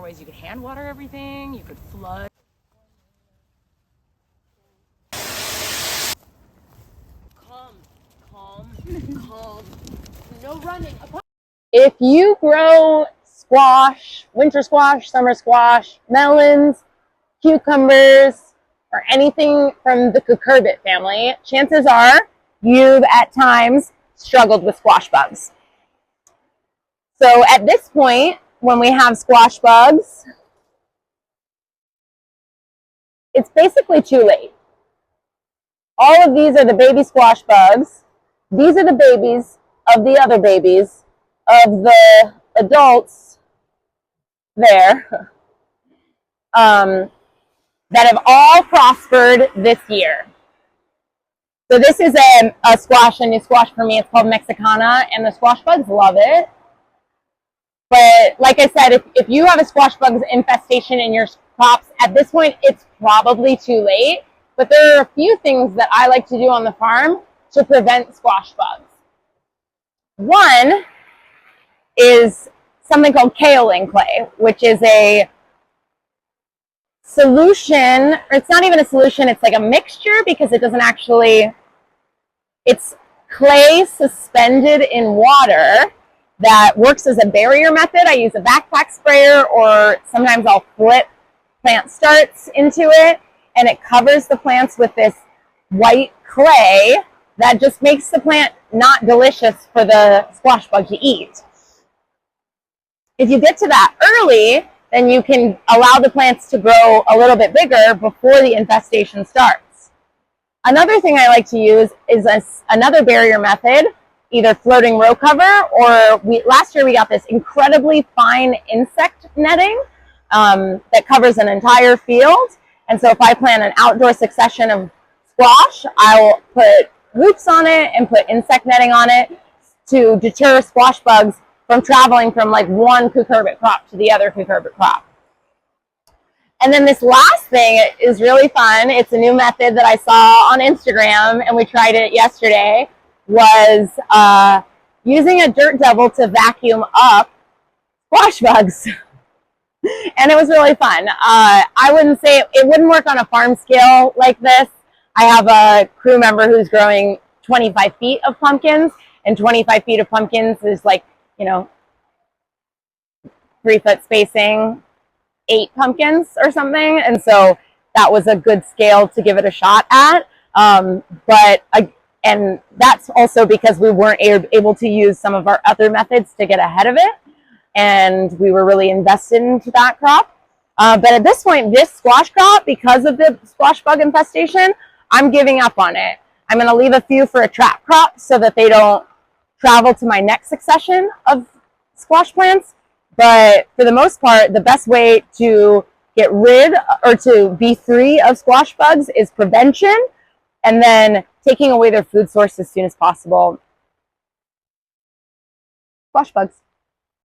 ways you could hand water everything. You could flood. Calm. No running. If you grow squash, winter squash, summer squash, melons, cucumbers, or anything from the cucurbit family, chances are you've at times struggled with squash bugs. So at this point, when we have squash bugs, it's basically too late. All of these are the baby squash bugs. These are the babies of the other babies of the adults there that have all prospered this year. So this is a squash, a new squash for me. It's called Mexicana, and the squash bugs love it. But like I said, if you have a squash bugs infestation in your crops, at this point, it's probably too late. But there are a few things that I like to do on the farm to prevent squash bugs. One is something called kaolin clay, which is a solution, or it's not even a solution, it's like a mixture because it doesn't actually, it's clay suspended in water that works as a barrier method. I use a backpack sprayer, or sometimes I'll flip plant starts into it, and it covers the plants with this white clay that just makes the plant not delicious for the squash bug to eat. If you get to that early, then you can allow the plants to grow a little bit bigger before the infestation starts. Another thing I like to use is another barrier method, either floating row cover, or last year we got this incredibly fine insect netting that covers an entire field. And so if I plant an outdoor succession of squash, I will put hoops on it and put insect netting on it to deter squash bugs from traveling from like one cucurbit crop to the other cucurbit crop. And then this last thing is really fun. It's a new method that I saw on Instagram, and we tried it yesterday, was using a dirt devil to vacuum up squash bugs. And it was really fun. I wouldn't say it wouldn't work on a farm scale like this. I have a crew member who's growing 25 feet of pumpkins, and 25 feet of pumpkins is like, 3-foot spacing, 8 pumpkins or something. And so that was a good scale to give it a shot at. And that's also because we weren't able to use some of our other methods to get ahead of it. And we were really invested into that crop. But at this point, this squash crop, because of the squash bug infestation, I'm giving up on it. I'm going to leave a few for a trap crop so that they don't travel to my next succession of squash plants. But for the most part, the best way to get rid or to be free of squash bugs is prevention, and then taking away their food source as soon as possible. Squash bugs.